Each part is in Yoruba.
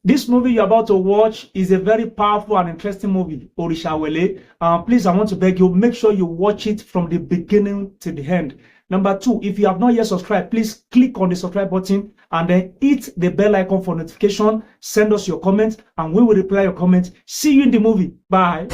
This movie you're about to watch is a very powerful and interesting movie, Orishawele. Please, I want to beg you, make sure you watch it from the beginning to the end. Number 2, if you have not yet subscribed, please click on the subscribe button and then hit the bell icon for notification. Send us your comments and we will reply your comments. See you in the movie. Bye.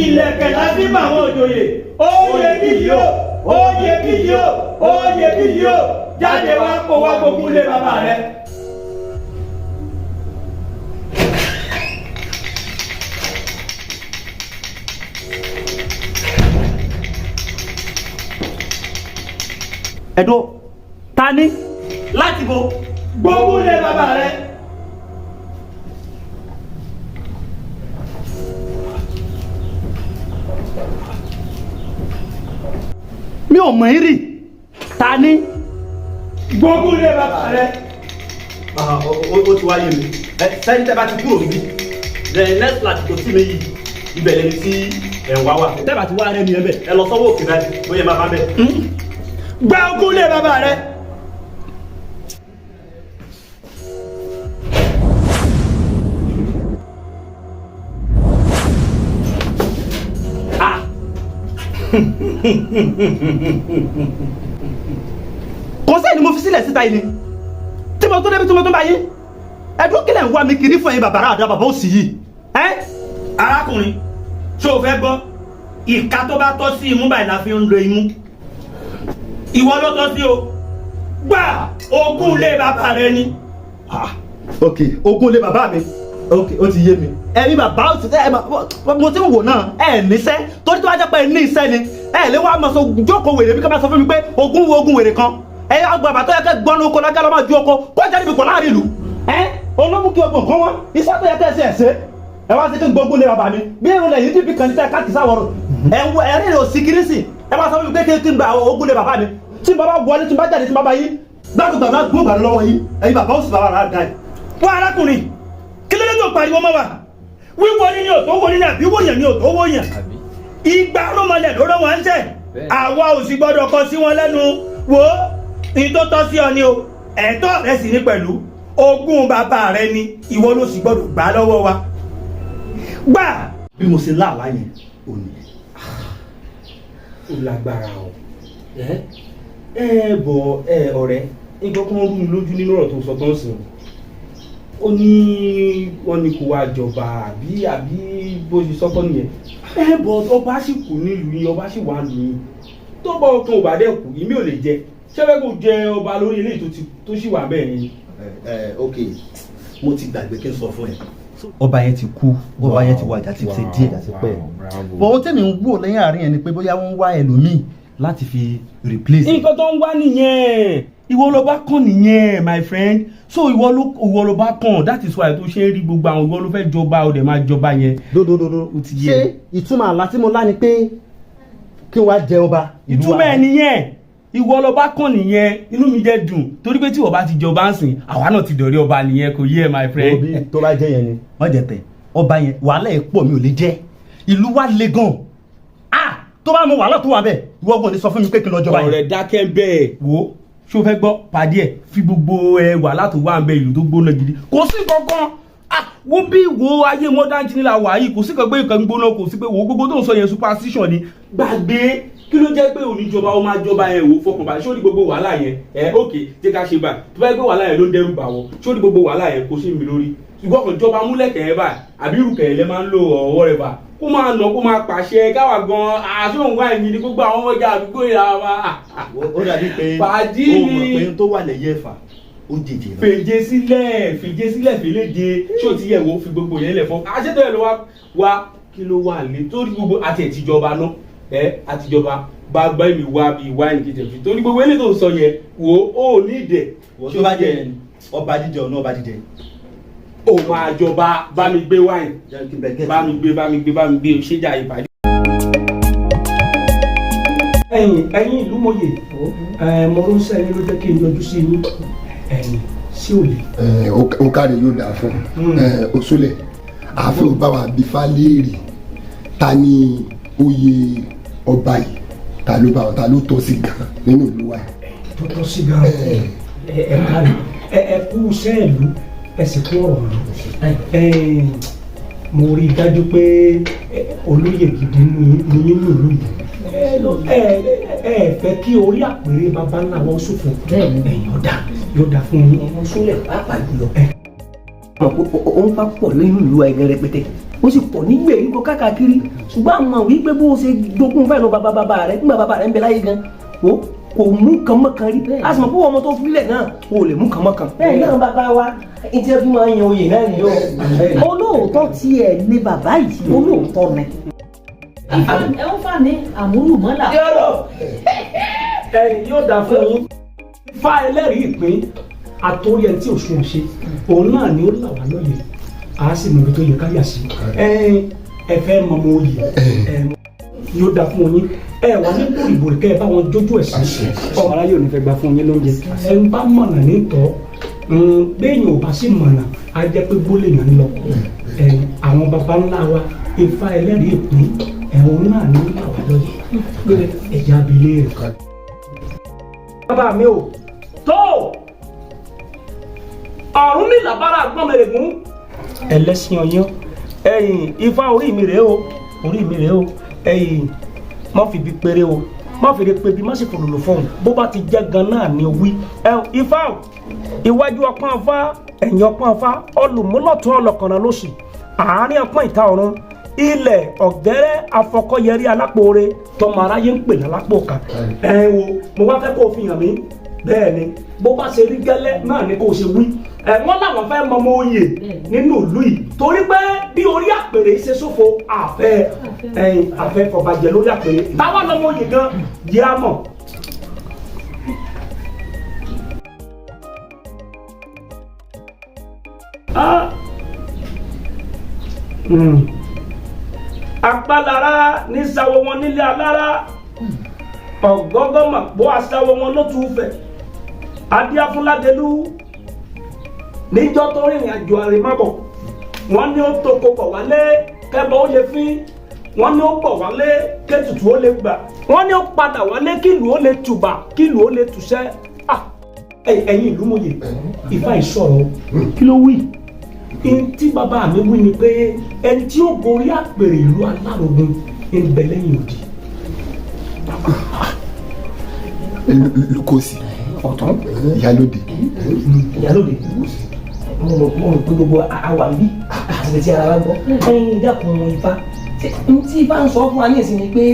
Ilẹ̀kẹ̀ la fi máa wọn òjòyè oyè bí yóò jáde wá kó wá gbogbo lé bàbá rẹ. Ẹ̀dọ́ ta ni láti bo gbogbo lé bàbá rẹ. mi ò mọ̀ rí ta ni gbogbo lé bàbá rẹ. ó ti wáyé mi sẹ́yìn tẹ́ bá ti kúrò níbí the next flat tó sí mi yìí ibẹ̀ lẹni tí ẹ̀ ń wá wà tẹ́ bá ti wá rẹ́ mi ẹ̀ bẹ̀ ẹ lọ sọ́wọ́ òkè báyìí bóyá máa bá bẹ̀. gbogbo lé bàbá rẹ. kò sẹ́ni mo fi sílẹ̀ síta yìí ni tí mo tó débi tí mo tó bá yín ẹ̀dùn kílẹ̀ ń wá mi kiri fún ẹ̀yin bàbá àdá bàbá òsì yìí. arákùnrin ṣé o fẹ́ gbọ́ ìka tó bá tọ́ sí imú báyìí la fi ń lo imú ìwọ ló tọ́ sí o gbà ogún lé bàbá rẹ ni. ok ogún lé bàbá mi ok ó ti yé mi ẹ̀yin bàbá òsì tẹ́ mo ti ń wò náà níṣẹ́ torí tó bá jẹ́ pé ẹ ní iṣẹ́ ni lè wá mọ̀ sọ jókòó wèrè bí ká máa sọ fún mi pé ogún wèrè kan agbàbà tó yẹ kẹ́ gbọ́nú oko lọ́jọ́ lọ́mọ ju oko kó jáde bí kò láàrin ìlú olómú kí ogun kan wọn iṣẹ́ tó yẹ kẹ́ ẹsẹ̀ ẹ wá sí kí n gbógun lé bàbá mi bí irun lẹ̀ yìí dìbì kan ní tẹ́ káàkiri sáwọ̀rọ̀ ẹ̀rín rẹ̀ ò sí kiri sí ẹ wá sọ fún mi pé kí n gba ogún lé bàbá mi tí n bá wọlé tí n bá jáde tí n bá bá yí gbàgbà náà gbó gbà lọ́wọ́ yìí ẹ̀yin bàbá òsì bàbá rà dáì. wọ́n arákùnrin kí ló dé tó pariwo mọ́ wa wíwọ ní òtó wọ ní àbí wòyàn ní òtó wòyàn ìgbà rọmọlẹ̀ ló rán wọn ń tẹ̀ àwa ò sì gbọ́dọ̀ kọ sí wọn lẹ́nu wo ní tó tọ́ sí ọ ni o ẹ̀tọ́ rẹ sì ní pẹ̀lú ogún bàbá rẹ ni ìwọ ló sì gbọ́dọ̀ gbà lọ́wọ́ wa gbà. bí mo ṣe láàlá yẹn ò ní. ó lágbára o bọ̀ ọ̀rẹ́ nǹkan kan rú mi lójú nínú ọ̀rọ̀ tó sọ tó ń sìn ó ní wọ́n ní kó wá jọba àbí bó ṣe sọ́kọ́ nìyẹn bọ̀ ọba sì kù nílùú yìí ọba sì wà lù yìí tó bá ọkàn ọba dẹ̀ kù ìmí ò lè jẹ ṣẹ́fẹ́ kò jẹ ọba lórí eléyìí tó sì wà bẹ́ẹ̀ ni. ok mo ti gbàgbé kí n sọ fún ẹ. ọba yẹn ti kú ọba yẹn ti wàjà ti ṣe díẹ̀ àti pẹ́ bọ̀ ohun tẹ̀mí ń wò lẹ́yìn àárín yẹn ni pé bóyá wọ́n ń wá ẹlòmíì láti fi replace. nǹkan tó ń wá nìyẹn ìwọ ló bá kàn nìyẹn my friend so ìwọ ló bá kàn that is why tó ṣe ń rí gbogbo àwọn ìwọ ló fẹ́ jọba ó dẹ̀ máa jọba yẹn. dodododo ṣé ìtumọ̀ àlá tí mo lá ni pé kí n wá jẹ ọba. ìtumọ̀ ẹ̀ nìyẹn ìwọ ló bá kàn nìyẹn inú mi jẹ́ dùn torí pé tí ìwọ bá ti jọba ń sìn àwa náà ti dọ̀rẹ́ ọba nìyẹn kò yé ẹ my friend. òbí tó bá jẹ́ yẹn ni wọ́n jẹ tẹ̀ ọba yẹn wàhálà ẹ̀ pọ̀ mi ò lè jẹ́ ìlú wa le gan tó bá mọ wàhálà tó wà bẹ́ẹ̀ ìwọ gbọ́n ní sọ fún mi pé kí n lọ jọba yẹn. ọ̀rẹ́ dákẹ́ bẹ́ẹ̀ wo ṣó fẹ́ gbọ́ pàdé ẹ̀ fi gbogbo wàhálà tó wà ń bẹ ìlú tó gbóná gidi kò sí kankan wo bí wo ayé modern jini la wà yìí kò sí kan gbé nǹkan gbóná kò sí pé wo gbogbo tó ń sọ yẹn superstition ni gbàgbé kí ló jẹ́ pé oníjọba ó máa jọba ẹ̀ wò fọkànbalẹ̀ ṣó ní gbogbo wàhálà yẹn ok jẹ́ ká ṣe bá tó bá yẹ pé wàhálà yẹn ló ń dẹ́rù bà wọ́n ṣó ní gbogbo wàhálà yẹn kò sí mi lórí ìwọ kan jọba múlẹ̀kẹ̀ ẹ̀ báyìí àbí irúkẹ̀ ẹ̀ lẹ́ máa ń lo ọwọ́ rẹ̀ bá kó máa nà kó máa pàṣẹ káwa gan àṣọ̀hún wáyé ní gbogbo àwọn ọmọdé àdúgbò ìlà wa. ó dàbí pé pàdí ó mọ̀ pé tó wà lẹ́yìn ẹ̀fà ó jèjì lọ. fèjé sílẹ̀ fèlédè ṣé o ti yẹ̀ wò fi gbogbo yẹn lẹ̀ fọ́ àṣetọ̀ ẹ̀ ló wá kí ló wà lé torí gbogbo àti ẹ̀tìjọba náà àtijọba bá gbá ìmì wá bí wáìnì kìtẹ̀ fi torí gbogbo eléyìí tó ń sọ yẹn wò ó ní ìdẹ̀. wò tó bá jẹ ọba jíjẹ ọ̀nà ọba jíjẹ. ó máa jọba bá mi gbé wáìnì bá mi gbé ṣéjà ìpàdé. ẹ̀yin ìlú mòye mo ló ń sẹ́yìn ló jẹ́ kí n yọjú sí yín sí òye. ó káre yóò dáa fún Òṣùlẹ̀ ààfin ò bá wa bí Fálérì ta ni oyè ọba yìí ta ló tọ́ sí gan nínú ìlú wa. tó tọ́ sí gan ẹ káre ẹ kú sẹ́ẹ̀lú ẹ sì kú ọ̀rọ̀ mi mo rí i dájú pé olóyè gidi ní nínú ìlú yìí ẹ fẹ́ kí orí àpèrè baba ńlá wọn ṣòfò yóò dá fún yín. ọmọ Súnlẹ̀ pàápàá jùlọ òun bá pọ̀ nínú ìlú ẹgbẹ́ rẹpẹtẹ ó sì pọ̀ ní gbèríko káàkiri ṣùgbọ́n àwọn wípé bó o ṣe dogun fẹ́ẹ́ lọ bàbá rẹ nígbà bàbá rẹ ń bẹ láyé gan kò mú kan mọ́kan rí a sì mọ̀ pé ọmọ tó filẹ̀ náà o lè mú kan mọ́kan. bẹ́ẹ̀ náà bàbá wa ìtí ẹ fi máa ń yan oyè náà nìyó olóòótọ́ tiẹ̀ ní bàbá yìí olóòótọ́ ni. ẹ ń fà ní àmúlùmọ́là. yóò dà fún yín fa ẹlẹ́rìí ìpín àtòrí ẹni tí òṣùwọ̀n ṣe òun náà ni ó là wá lóye a sì mọ ibi tó yẹ ká yà sí ẹ fẹ́ mọ ọmọ oyè yóò dà fún yín wà ní bòrìbòrì kẹ́ ẹ bá wọn jójú ẹ̀ sí ọmọ aráyé ò ní fẹ́ gbà fún yín lóúnjẹ ẹ ń bá mọ̀nà nítọ́ béèyàn ò bá sì mọ̀nà á jẹ́ pé gbólé yẹn ń lọ àwọn baba ńlá wa Ifá ẹlẹ́rìí ìpín òun náà ni ó là wá lóye ẹ̀jẹ̀ abilé rẹ̀. bàbá mi ò tó ọ̀run mi làbára gbọ́mẹ̀rẹ̀gún ẹlẹ́sìn ọyán Ifá orí mi rèé o má fi bí péré o má fi rí pé bí má sì fòlòlò fóun bó bá ti jẹ́ gan náà ni wí Ifá iwájú ọpọ́n afá ẹ̀yìn ọpọ́n afá olùmúlọ̀tún ọlọ́kànnà lóṣì àárín ọpọ́n ìta ọ̀run ilẹ̀ ọ̀gẹ́rẹ́ afọkọ́yẹrí alápòore tọmọ aráyé ń pè lálápò kan mo wá fẹ́ kó o fi hàn mí bẹ́ẹ̀ ni bó bá ṣe rí gẹ́lẹ́ náà ni kó o ṣe wí wọ́n làwọn fẹ́ mọ ọmọ oyè nínú ìlú yìí torí pé bí orí àpèrè ṣe ṣòfò àfẹ́ fọbàjẹ́ lórí àpèrè táwa lọmọ oyè gan jẹ́ àmọ́. Apálára ní sáwọ́ wọn nílé alára ọ̀gọ́gọ́mọ̀ bó aṣáwọ́ wọn ló tún fẹ̀ adíáfúnládélú níjọ́ tó rìnrìn àjò àrèmábọ̀ wọ́n ní ó toko bọ̀ wálé kẹ́bọ̀ ó lè fín wọ́n ní ó bọ̀ wálé kẹ́tùtù ó lè gbà wọ́n ní ó padà wálé kílù ó lè tùbà kílù ó lè tùṣẹ́ ẹ̀yin ìlú mòye Ifá ìṣọ̀rọ̀ kí ló wí tí bàbá mi wí ni pé ẹni tí ó gorí àpèrè ìlú Alárogun ń bẹ lẹ́yìn òdì. Lukosi ọ̀tún Ìyálóde mo rò pé gbogbo àwa ń bí àti tí ara wa gbọ́ ẹ̀yin dákun Ifá tí Ifá ń sọ fún wa ní ìsìn ni pé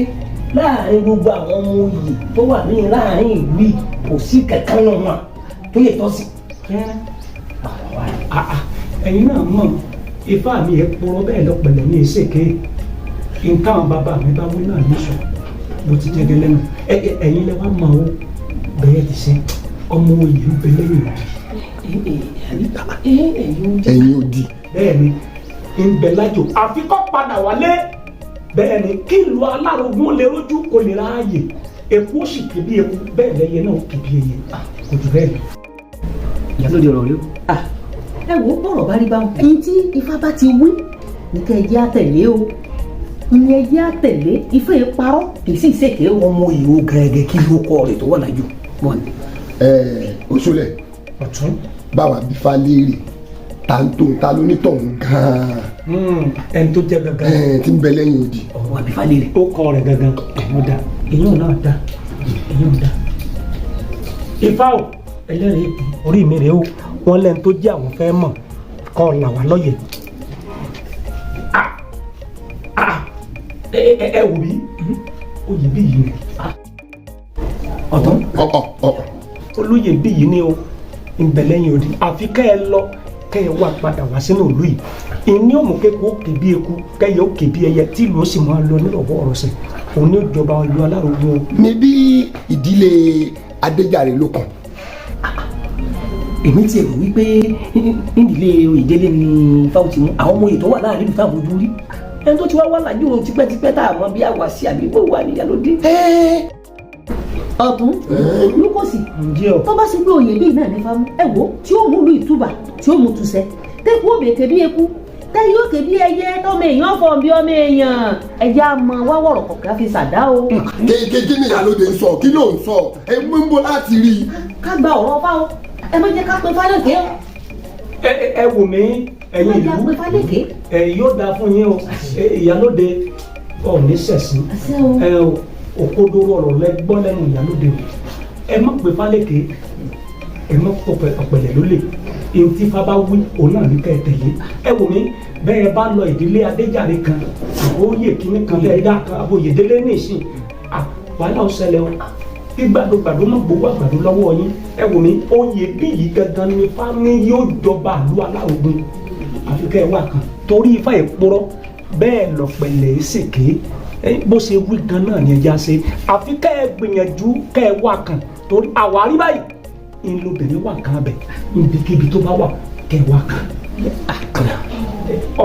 láàrin gbogbo àwọn ọmọ oyè tó wà ní láàrin ìlú yìí kò sí kankan náà wọn tó yẹ tọ́ sí. ẹ̀yin náà mọ̀ Ifá mi ẹ̀ pọ̀rọ̀ bẹ́ẹ̀ lọ́pẹ̀lẹ̀ ní ìṣèké nǹkan bàbá mi bá wí náà ní sọ bó ti jẹ́ gẹ́lẹ́ nù ẹ̀yin lẹ wá mọ̀ ó bẹ́ẹ̀ ti ṣe ọmọ oyè ń bẹ lẹ́yìn òdì. ẹ̀yin òdì. bẹ́ẹ̀ ni ń bẹ lájò àfi kó padà wálé bẹ́ẹ̀ ni kí ìlú Alárogun lè rójú kó lè ráàyè epo sì kì bí epo bẹ́ẹ̀ lẹ́yẹ náà kì bí ẹyẹ kò jù bẹ́ẹ̀ lọ. Ìyálóde ọ̀rọ̀ rí o. ẹ wo bọ̀rọ̀ bá rí bá wọn. èyí tí Ifá bá ti wí ní kẹ́ ẹ jẹ́ àtẹ̀lé o ìyẹn jẹ́ àtẹ̀lé Ifá yẹn parọ́ kì í sì ṣèké o. ọmọ ìwò gẹ́gẹ́ kí ló kọ́ rẹ̀ tó wà lájú mọ́ ni. Òṣùlẹ̀ ọ̀tún báwa bí Fálérì ta ló nítọ̀hún gan-an. ẹni tó jẹ́ gangan. tí ń bẹ lẹ́yìn òdì. ọ̀rọ̀ àbí Fálérì. ó kọ́ rẹ̀ gangan ẹ̀yìn dá èyí náà dá èyí dá. Ifá o ẹlẹ́rìí orí mi rèé o wọ́n lẹ́nu tó jẹ́ àwọn fẹ́ mọ̀ kọ́ là wá lọ́yẹ̀. ẹ wò bí oyè bí yìí ni ọ̀tún olóyè bí yìí ni o ìbẹ̀lẹ́yìn òdì àfi kẹ́ ẹ lọ kẹ́ ẹ wá padà wá sínú ìlú yìí ìní òmùkẹ́kọ̀ọ́ òkè bí eku kẹ́yẹ òkè bí ẹyẹ tí ìlú ó sì máa lọ nírọ̀wọ́ ọ̀rọ̀ sẹ̀ òun ní ìjọba ìlú Alárògbó. ní bí ìdílé Adéjàre ló kàn. èmi ti rò wípé nídìílé ìdílé ni fáwọn ti mú àwọn ọmọ ètò wà láàrin ìlú táwọn ojú rí ẹni tó ti wá wà lájú òun tipẹ́tipẹ́ tá a mọ bí àwa sí àbíkó wà ní Ìyálóde. ọ̀tún Lúkòsì tó bá sì gbé oyè bíi náà ní fáwọn ẹ wo tí ó mú lu ìtúbà tí ó mú túṣẹ tẹkú òbèké bí eku tẹ́yìn òkè bí ẹyẹ tọ́mọ èèyàn fọ̀ bí ọmọ èèyàn ẹ̀yà mọ wá wọ̀rọ̀ kọ̀ọ̀kan fi ṣàdá o. kí ni Ìyálóde ń sọ kí ló ń sọ ẹ ń bọ̀ láti rí i. ká gba ọ̀rọ̀ fáwọn ẹ má jẹ́ ká pe Fálékè o. ẹ wò mí ẹ̀yin ìlú ẹ má jẹ́ ká pe Fálékè. yóò dáa fún yín o Ìyálóde ọ̀ní sẹ̀sìn òkodoro ọ̀rọ̀ lẹ́gbọ́n lẹ́nu Ìyálóde ẹ má pe Fálékè ẹ má ọ̀pẹ̀lẹ̀ lólè èyí tí Ifá bá wí òun náà ní ká ẹ tẹ̀lé ẹ wò mí bẹ́ẹ̀ bá lọ ìdílé Adéjàre kan àbóyè kínní kan bẹ́ẹ̀ dá kan àbóyè délé nìsín wàhálà ó ṣẹlẹ̀ o gbàdúgbàdú má gbowó àgbàdo lọ́wọ́ yín ẹ wò mí oyè bí yìí gangan ni Ifá ní yóò jọba ìlú Alárògbó àfi kẹ́ ẹ wà kan torí Ifá yẹn purọ́ bẹ́ẹ̀ lọ̀pẹ̀lẹ̀ ṣèké bó ṣe wí gan náà ni ẹja ṣe àfi kẹ́ ẹ gbìyànjú kẹ́ ẹ wà kan torí àwárí báyìí ìlúbẹ̀rẹ̀ wà kan abẹ ibikíbi tó bá wà kẹ́ ẹ wà kan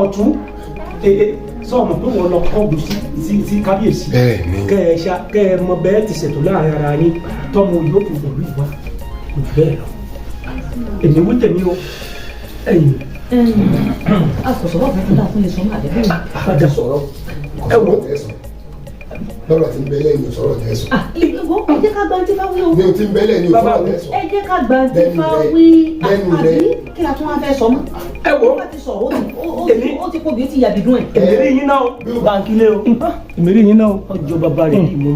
ọ̀tún sọ̀mọ̀ pé wọ́n lọ kọ́ọ̀bù sí kábíyèsí kẹ́ ẹ mọ bẹ́ẹ̀ ti ṣètò láàrin ara yín tọ́mọ yóò fi wọ̀lú ìwà kò bẹ́ẹ̀ lọ èmi wí tèmi o ẹ̀yìn. àkọsọ̀rọ̀ fún mi láti lè sọ máa dẹ́gbẹ́ mi. padà sọ̀rọ̀ ẹ wò. lọ́rọ̀ tí ń bẹ lẹ́yìn sọ̀rọ̀ tẹ́ sọ. ìwọ ẹ jẹ́ ká gba ti Fá wí o. ní o ti ń bẹ lẹ́yìn sọ̀rọ̀ tẹ́ sọ. ẹ jẹ́ ká gba ti Fá wí àbí kí la tún wá fẹ́ sọ mọ́. ẹ wò ó ti sọ̀rọ̀ ó ti kó bí ó ti yàbí dún ẹ̀. èmèrè yín náà báńkìlẹ̀ o èmèrè yín náà ọjọ́ bàbá rẹ̀ kì í mú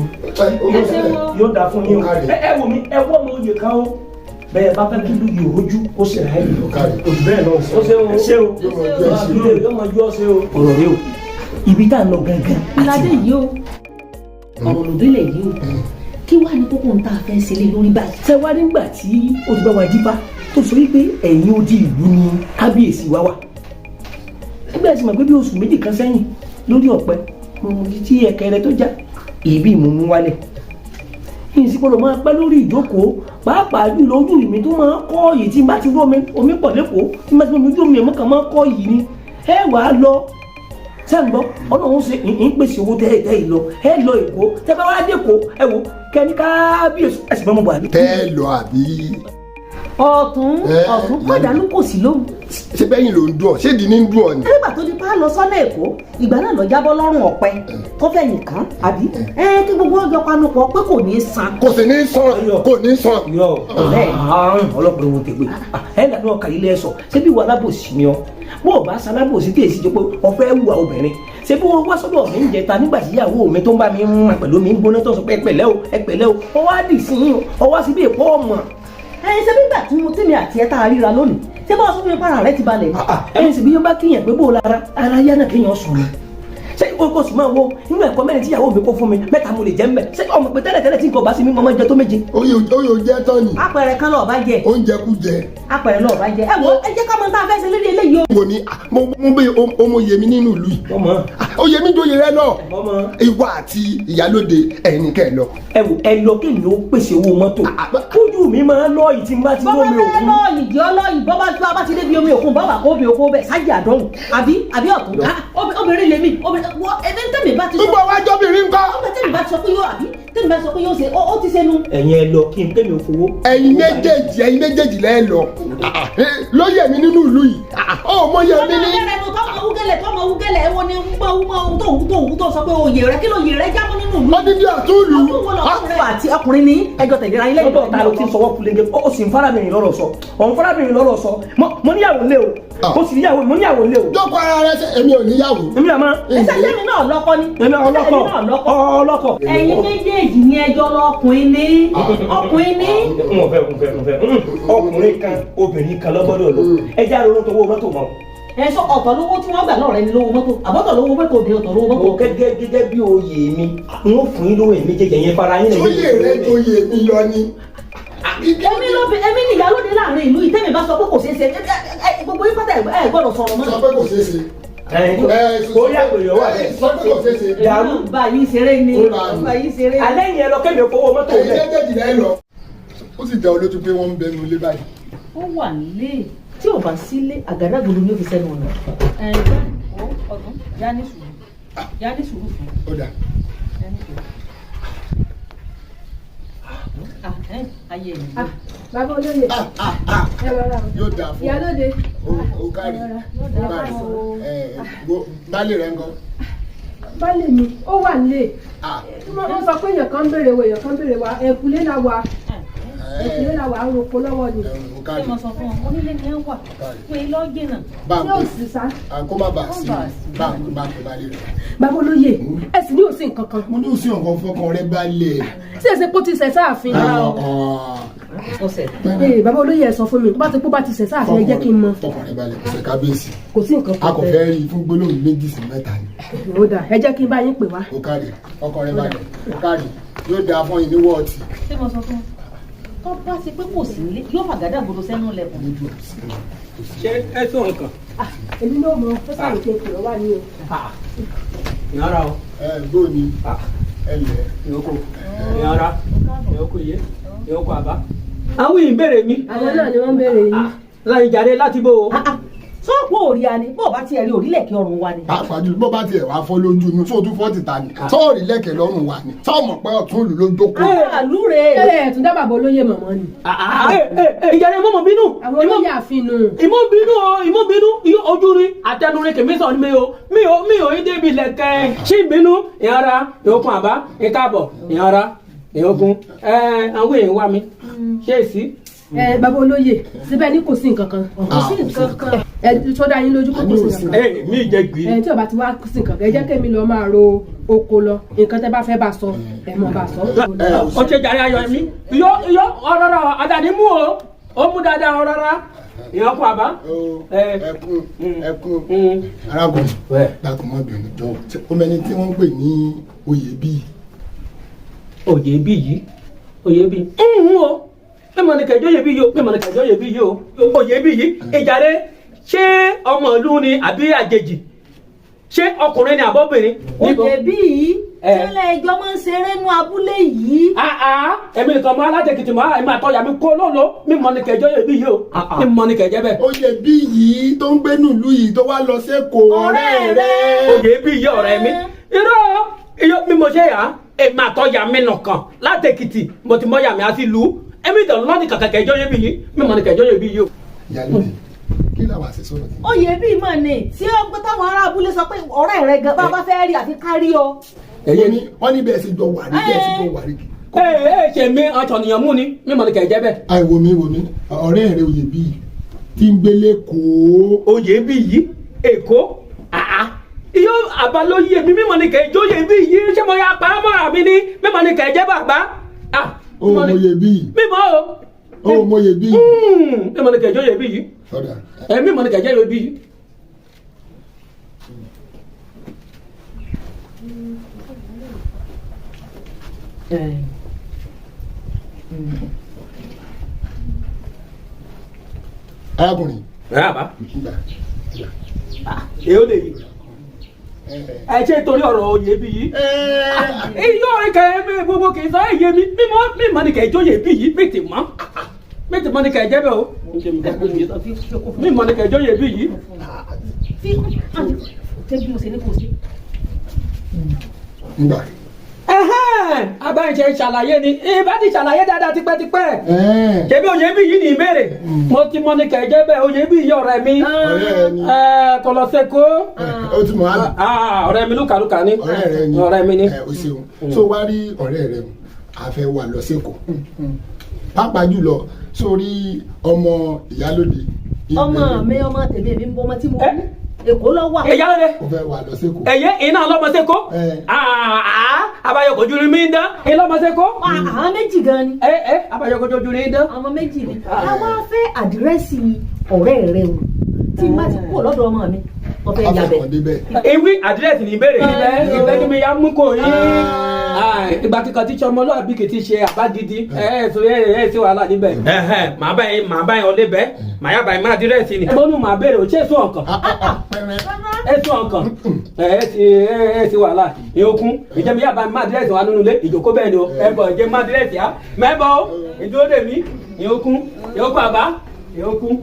yóò dáa fún yín o ẹ wò mí ẹ wọ́ mi oyè kan o bẹ́ẹ̀ bá fẹ́ kí ló yẹ ojú ó sì rà yìí o bẹ́ẹ̀ lọ ó ṣe o ṣe o yóò máa ju ọ ṣe o. ọ̀rọ̀ rẹ o ibi tá a lọ gangan. ìlàdé yìí o ọ̀rọ̀ lòdìlẹ̀ yìí o kí wàá ní kókó ń tá a fẹ́ ṣe lé lórí báyìí. ṣé wàá nígbà tí ó ti bá wa dífá tó sọ wípé ẹ̀yin odi ìlú ni kábíyèsí wa wà. ẹgbẹ́ ẹ̀sìn mọ̀ pé bí oṣù méjì kan sẹ́yìn lórí ọ̀pẹ tí ẹ̀kẹ́ rẹ tó já ìbí ìmúmú wálẹ̀. ìsìnkú máa pẹ́ lórí ìjókòó pàápàá jùlọ ojú mi tó máa kọ́ yìí tí n bá ti rú omi pọ̀ lẹ́kọ̀ọ́ tí n bá ti rú ojú mi ẹ̀mọ́ kan máa kọ́ yìí ni ẹ wàá lọ sẹ́ǹgbọ́ ọlọ́run ṣe ń pèsè owó tẹ́ ẹ lọ ẹ lọ Èkó tẹ́ bá wá dé Èkó ẹ wò kẹ́ni kábíyèsí ẹ̀sìn bá mọ̀ bọ̀ àbí. tẹ́ ẹ lọ àbí. ọ̀tún pàdánù kò sí lóhùn. ṣé bẹ́yìn ló ń dùn ọ́ ṣé ìdí ní ń dùn ọ́ ni. nígbà tó di pa lọ sọ́nà Èkó ìgbà náà lọ jábọ́ lọ́rùn ọ̀pẹ tó fẹ̀yìn kán àbí kí gbogbo ọjọ́ panupọ̀ pé kò ní san. kò sì ní sàn kò ní sàn. ọlọ́pàá wo tẹ̀gbẹ́ ẹ lànà ọkà ilé ẹ sọ ṣé bí wà lábòsí ni ọ bó o bá salábòsí tí èsì jẹ pé ọfẹ wùwà obìnrin ṣé bí wọn wá sọ́dọ̀ mi ń jẹta nígbà tí ìyàwó mi tó ń bá mi ń rìn pẹ̀lú mi ń gbóná tó sọ pé ẹ pẹ̀lẹ́ o ọwọ́ á dì sí yín o ọwọ́ á sí bí èkó ọmọ. ṣé nígbà tí mo tèmi àti ẹ tá a ríra lónìí ṣé bá a sọ fún mi para rẹ ti balẹ̀. sì bí yóò bá kíyàn pé bó o lára ara yá náà kéèyàn sùn ni ṣé o sì máa wo inú ẹ̀kọ́ mẹ́rin tí ìyàwó mi kó fún mi mẹ́ta mo lè jẹ́ mbẹ́ ṣé ọmọ pé tẹ́lẹ̀ tí nǹkan bá sí mi mọ́ jẹ tó méje. oyè jẹ́ tán ni. apẹ̀rẹ̀ kan lọ́ọ̀ bá jẹ. oúnjẹ kú jẹ. apẹ̀rẹ̀ lọ́ọ̀ bá jẹ. ẹ wo ẹ jẹ́ ká mọ tá a fẹ́ ṣe lédè eléyìí o. mo ní mo bí ọmọ yèmí nínú ìlú yìí. oyè mi joyè rẹ lọ. ìwọ àti Ìyálóde ẹ̀yin kẹ́ ẹ lọ. ẹ lọ kí ni ó pèsè owó mọ́tò. ojú mi máa ń lọ yìí tí n bá ti lómi òkun. bọ́bá lọ́ọ̀yì jẹ́ ọlọ́yìn bọ́bá ti débi omi òkun bọ́bá kó omi òkun bẹ̀ sájì àdọ́hùn àbí ọ̀tún obìnrin lèmi tẹ́mi bá ti sọ. gbogbo àwọn ajọ́bìnrin ńkọ́. ọmọ tẹ́mi bá ti sọ pé yóò àbí tẹ́mi bá ti sọ pé yóò ṣe ó ti ṣe nu. ẹ̀yin ẹ lọ kí n tẹ́mi ò fowó. ẹ̀yin méjèèjì lẹ́ lọ lóyè mi nínú ìlú yìí ó mọ yẹ mi ní. tọ́mọ wúgẹ́lẹ̀ ẹ̀wọ̀n ni wúgbọ́ tó sọ pé òye rẹ kí lóye rẹ jábọ́ nínú ìlú. odidi àtúlù. ọkùnrin àti ọkùnrin ní ẹjọ́ tẹ̀lé ayé lẹ́yìn. ọ̀dọ̀ ta ló ti sọwọ́ kulenge ó sì ń farabìnrin lọ́rọ̀ sọ òun farabìnrin lọ́rọ̀ sọ mo níyàwó lé o ó sì níyàwó mo níyàwó lé o. jókòó ara rẹ ṣe èmi ò níyàwó. èmi àmọ́. ẹsẹ̀ tẹ́mi náà lọ́kọ ni. èmi ọlọ́kọ. ẹ̀yin méjèèjì ni ẹjọ́ lọkùnrin ní. ọkùnrin ní. n ò fẹ́ ọkùnrin kan obìnrin kan lọ́gbọ́dọ̀ lọ ẹjẹ́ àrùn tó wọ́ mọ́tò mọ́ ẹ sọ ọ̀tọ̀ lówó tí wọ́n gbà náà rẹ ni lówó mọ́tò àbọ̀tọ̀ lówó mọ́tò ní ọ̀tọ̀ lówó mọ́tò. gẹ́gẹ́ bí oyè mi n ó fún yín lówó èmi jẹjẹ yẹn fara yín. oyè rẹ tó yè mí lọ ni. èmi ni ìyálóde láàrin ìlú ìtẹ́mi bá sọ pé kò ṣeé ṣe gbogbo yín pátá ẹ gbọ́dọ̀ sọ̀rọ̀ mọ́. sọ pé kò ṣeé ṣe. ó yà pèrè wà ẹ. sọ pé kò ṣeé ṣe. ìyàwó bá yín ṣeré ni bá yín ṣeré. alẹ́ yẹn lọ kẹ́mi fowó mọ́tò èyí rẹ̀. jẹ́jẹ́ jìnnà ẹ lọ. ó sì dá olójú pé wọ́n ń bẹnu ilé báyìí. ó wà nílé tí ò bá sílé àgádágodo ní òfìsẹ́ nù ọ̀nà. ọdún yá ní sùúrù fún. ó dà. ayé mi. bàbá olóyè ẹ rọra yóò dà fún ìyálóde o kárí baálé rẹ ń gan. baálé mi ó wà nílé wọ́n sọ pé èèyàn kan ń béèrè wa èèyàn kan ń béèrè wa ẹ̀kúlé la wà ẹ̀kúlé la wà ń roko lọ́wọ́ ni. ṣé mo sọ fún ọ onílé ni ẹ wà pé lọ́ọ́ jìnnà. tí ò sì sá. kó má bàa sí báńkì baálé rẹ. bàbá olóyè ẹ sì ní òsì nǹkan kan. mo ní òsì nǹkan fọkàn rẹ balẹ̀. tí èsè kó ti sẹ̀ sáàfin. bàbá olóyè ẹ sọ fún mi tó bá ti kó bá ti sẹ̀ sáàfin ẹ jẹ́ kí n mọ̀. fọkàn rẹ balẹ̀ kò sẹ̀ kábíyèsí. kò sí nǹkan kan. a kò fẹ́ rí i fún gbólóhùn méjì sí mẹ́ta ni. ó dà ẹ jẹ́ kí n bá yín pè wá. ó kárí ọkàn rẹ balẹ̀ ó kárí yóò dáa fún yín ní wọ́ọ̀tì. ṣé mo sọ fún ọ tó bá ti pé kò sí nílé yóò fàgádágodo sẹ́nu lẹ̀kùn. ṣé ẹ tó nǹkan. èmi náà mọ fẹsàlù kéèké lọ wà ní o. ìyára o. gbóòní ẹ lẹ. ìyókù ìyára ìyókù yé ìyókù àbá. àwọn yìí ń béèrè mi. àwọn náà ni wọ́n ń béèrè yín. láyìn jáde láti bó o. sọ́ọ̀pù òrí a ni bó o bá tiẹ̀ rí orílẹ̀ kí ọrùn wa ni. pàápàá jù bó bá tiẹ̀ wá fọ́ lójú inú sóòtú fọ́ọ̀tì ta ni sọ́ọ̀rì lẹ́kẹ̀ lọ́rùn wa ni sọ́ọ̀mọ̀ pé ọ̀tún ìlú ló jókòó. àlùrè. tẹ́lẹ̀ ẹ̀tún dábàá bọ́ olóyè mọ̀mọ́ ni. ìjà ni mọ̀mọ́ bínú. àwọn olóyè àfinu. ìmọ̀ bínú ojú rí àtẹnurin kèmí sọ ni mi ò ní débi lẹ̀kẹ́ ṣí bínú ìyára ìyókùn àbá ìkáàbọ̀ ìyára ìyókùn àwọn èèyàn wá mi ṣé èsì. bàbá olóyè síbẹ̀ ní kò sí nǹkan kan. kò sí nǹkan kan. tó dá yín lójú kò sí nǹkan kan. mi jẹ gbé. tí o bá ti wá sí nǹkan kan ẹ jẹ́ kémi lọ máa ro oko lọ nǹkan tẹ́ bá fẹ́ bá sọ ẹ mọ̀ bá sọ. ó ṣe jàre ayọ̀ mi yọ ọ̀rọ̀ àdàní mú o ó mú dáadáa ọ̀rọ̀ ìyẹn kú àbá. ẹkún arákùnrin dákùnmọ́bìnrin jọ ó mẹni tí wọ́n ń pè ní oyè bíi. oyè bíi o mímọ ni kẹjọ yẹ bí yìí o mímọ ni kẹjọ yẹ bí yìí o oyè bí yìí ìjàre ṣé ọmọ ìlú ni àbí àjèjì ṣé ọkùnrin ni àbọ̀bìnrin. oyè bí yìí tẹ́lẹ̀ ẹjọ́ máa ń ṣeré nú abúlé yìí. èmi nìkan mọ alátẹkìtì mọ èmi àtọyà mi kó lólo mímọ ni kẹjọ yẹ bí yìí o mímọ ni kẹjẹ bẹ. oyè bí yìí tó ń gbé nílùú yìí tó wá lọ sẹ́kọ̀ọ́ ọ̀rẹ́ rẹ̀. oyè bí yìí ọ̀rẹ́ mi irọ́ mímọ ṣe yà èmi àtọyà mi nìkan látẹkìtì mo ti mọ yàmi àti lù èmi dàn lọ́ọ̀dì kàkà kẹjọ yẹ bí yìí mímọ ni kẹjọ yẹ bí yìí o. Ìyálóde kí làwọn àṣẹ sọ̀rọ̀ tí. oyè bíi mọ̀ ni tí ó gbé táwọn ará abúlé sọ pé ọ̀rẹ́ rẹ gan bá bá fẹ́ rí àfi kárí ọ. wọ́n ní bẹ́ẹ̀ sì jọ wà rí bẹ́ẹ̀ sì jọ wà rí. ṣe mi ọ̀tọ̀nìyàn mú ni mímọ ni kẹjẹ bẹ́ẹ̀. àì wo mi ọ̀rẹ́ rẹ oyè bíi tí ń gbélé kó. oyè bí yìí èkó iyo àbálòyè mi mímọ ni kẹjọ oyè bí yìí ṣé mo yà pa mọ́ra mi ni mímọ ni kẹjẹ bàbá. ó mọyè bíi. mímọ o. ó mọyè bíi. mímọ ni kẹjọ oyè bí yìí. mímọ ni kẹjọ oyè bí yìí. arákùnrin. àbá èyí ó lè yí ẹ ṣe torí ọ̀rọ̀ oyè bí yìí iyọ̀ ìkẹ́ gbogbo kì í sọ èyí mi mímọ ni kẹjọ oyè bí yìí mẹ́tì mọ́ ni kẹjẹ bẹ́ẹ̀ o mímọ ni kẹjọ oyè bí yìí. tẹ́bí mo ṣe ní kò sí. ngbà. abáyé ṣe ṣàlàyé ni ibà ti ṣàlàyé dáadáa tipẹ́tipẹ́ ṣebí oyè bí yìí ní ìbéèrè mo ti mọ ni kẹjẹ bẹ́ẹ̀ oyè bí yìí ọ̀rẹ́ mi kọlọsẹkọ ó ti mọ àná. ọ̀rẹ́ mi lùkàlùkà ni ọ̀rẹ́ mi ni. o ṣeun tó wá rí ọ̀rẹ́ rẹ a fẹ́ wà lọ sẹ́kọ̀ọ́ pàápàá jùlọ sórí ọmọ ìyálóde. ọmọ tèmi ń bọ ọmọ tí mo kú èkó lọ wà. ìyálóde ó fẹ́ wà lọ sẹ́kọ̀ọ́. ẹ̀yẹ iná lọ́mọ sẹ́kọ̀ọ́ abayọkọ̀ ojú mi ń dán lọ́mọ sẹ́kọ̀ọ́. àwọn méjì gan ni. abayọkọ̀ ojú mi ń dán. àwọn méjì ni. a wá fẹ́ àdírẹ́sì ọ̀rẹ́ rẹ o tí má ti kúrò lọ́dọ̀ ọmọ mi wọ́n fẹ́ yabẹ̀. ewì àdírẹ́sì ní ìbéèrè ìbẹ́ kí mi yá mú kò yín ìgbà kíkan tí ọmọlúwàbí kì í ti ṣe àbá gidi sí wàhálà níbẹ̀. màá bá yín ọlé bẹ́ẹ̀ màá yá báyìí má àdírẹ́sì ni. mo ní màá béèrè òṣè sún ọkàn sún ọkàn sí wàhálà ìyókùn ìjẹ́mi yá báyìí má àdírẹ́sì wa nínú ilé ìjókòó bẹ́ẹ̀ ni o ẹ̀bọ̀ ìjẹ́ má àdírẹ́sì á mẹ́bọ̀ ìdúró dèmí ìyókùn àbá ìyókùn.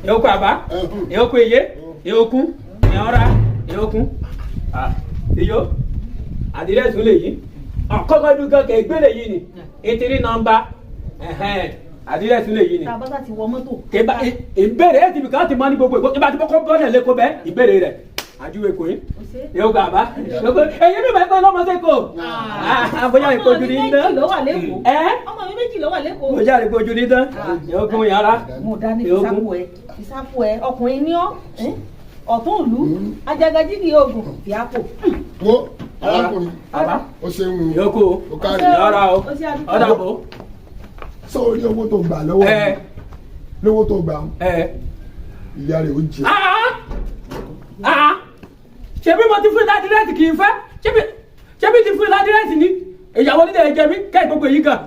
Ìyókù àbá ìyókù iye ìyókù ìyọ̀nra ìyókù ìyó àdírẹ́sì lè yí ọ̀kọ́gọ́dún kankan ìgbélé yìí ni ìtìrí nọ́mbà àdírẹ́sì lè yí ni. tàbátà ti wọ mọ́tò. ìbéèrè ẹ̀ ti bì ká ti mọ́ ní gbogbo ìgbà tí kọ́kọ́ bọ́ọ̀lù lẹ́kọ̀ọ́ bẹ́ẹ̀ ìbéèrè rẹ̀ àjúwe kò yín yóò gbà bá èyí mi máa ń kọ́ lọ́mọdé kò bóyá ìkojú ní dán ọmọ mi méjì ló wà lẹ́kọ̀ọ́ bóyá ìkojú ní dán yóò gún yàrá mo dání ìsáfù ẹ ọkùnrin ní ọ ọ̀tún ìlú ajagajigi oògùn ìyàpò. wo arákùnrin o ṣeun yòókù o kárí yàrá o ọ̀dà bò. sọ orí owó tó gbà lọ́wọ́ lówó tó gbà ìyá rẹ̀ ó jẹ. ṣebí mo ti fún ládírẹ́sì kì í fẹ́ ṣebí ti fún ládírẹ́sì ni ìyàwó nílẹ̀ ẹ̀jẹ̀ mi kẹ́ gbogbo yìí gan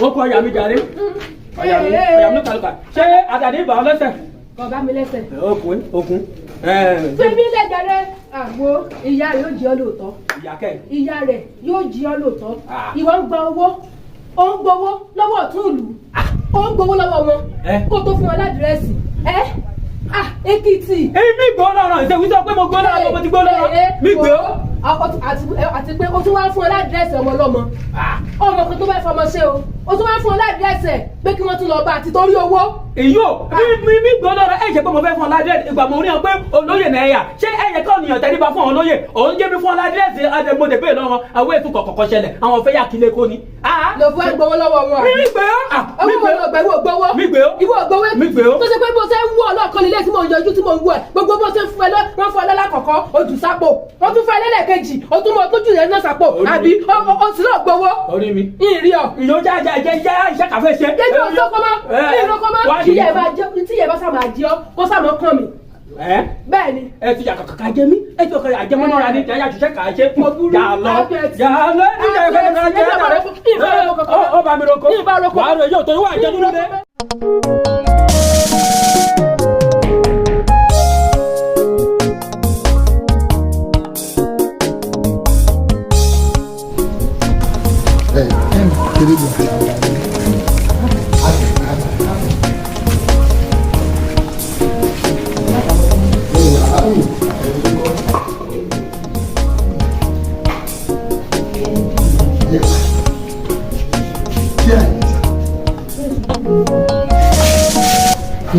ó kọ ọ̀yà mi jàre ọ̀yà mi kàlùkà ṣé àdàdé ìbà ọlọ́sẹ̀. bàbá mi lẹ́sẹ̀. okun. fẹ́mi lẹ́jàre àgbo ìyá rẹ̀ yóò jí ọ lóòótọ́. ìyá rẹ̀ yóò jí ọ lóòótọ́. ìwọ ń gba owó ó ń gbowó lọ́wọ́ ọ̀tún ìlú ó ń gbowó lọ́wọ́ wọn kó tó fún ọ ládírẹ́sì Èkìtì. mi gbọ́ lọ́rọ̀ ìṣe wíṣọ pé mo gbọ́ lọ́rọ̀ mo ti gbọ́ lọ́rọ̀ mi gbọ́. àti pé o tún wá fún ọ ládírẹ́sì ọmọ ọlọ́mọ ọmọ kan tó bá fọmọ ṣe o tún wá fún ọ ládírẹ́sì pé kí wọ́n tún lọ bá àti torí owó. èyí ò mi gbọ́ lọ́rọ̀ ẹ̀ ṣe pé mo fẹ́ fún ọ ládírẹ́sì ìgbà mo rí ọ pé olóyè náà ẹ̀yà ṣé ẹ̀yẹ kọ́ nìyàn tẹ́lifà fún ọ lóyè òun jẹ́ mi fún ọ ládírẹ́sì àdèmọdè bẹ́ẹ̀ lọ́wọ́ àwọn ètò kọ̀kọ̀kọ̀ ṣẹlẹ̀ àwọn fẹ́ yà kílé kó ni. lọ fún ẹ gbowó lọ́wọ́ wọn. mi gbé o tó ṣe pé bó ṣe ń wú ọlọ́ọ̀kan nílé tí mo yọjú tí mo ń wú ẹ gbogbo bó ṣe ń fún ẹ wọ́n fún ẹ lọ́lákọ̀ọ́kọ́ ojú sápò wọ́n tún fún ẹ lẹ́lẹ́kejì ó tún mọ tójú rẹ náà sápò àbí ó sì lọ gbowó. orí mi ìrì ọ. ìyó já iṣẹ́ kàfé ṣe. yéjú ọjọ́ kọ́mọ́ tí yẹ bá sàmà jí ọ kó sàmà kàn mí. bẹ́ẹ̀ ni. ẹ ti yàtọ̀ kàkà jẹ mí ẹ ti ọkọ àjẹmọ́ náà ra ní ìjà ṣiṣẹ́ kà á ṣe. jà lọ níjà ìfẹ́ kàkà jẹ́ ọ bá mi roko wàá rẹ yóò tó wà jẹ́ nínú dé.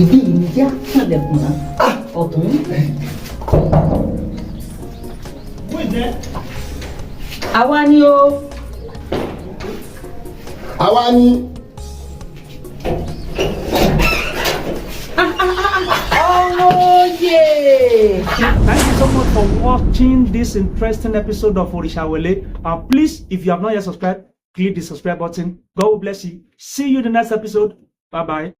ìdí ìníjà nàlẹ̀kùn náà ọ̀tún. àwa ni o. àwa ni. Thank you so much for watching this interesting episode of Orishawele. Please, if you have not yet subscribed, click the subscribe button. God will bless you. See you in the next episode. Bye bye.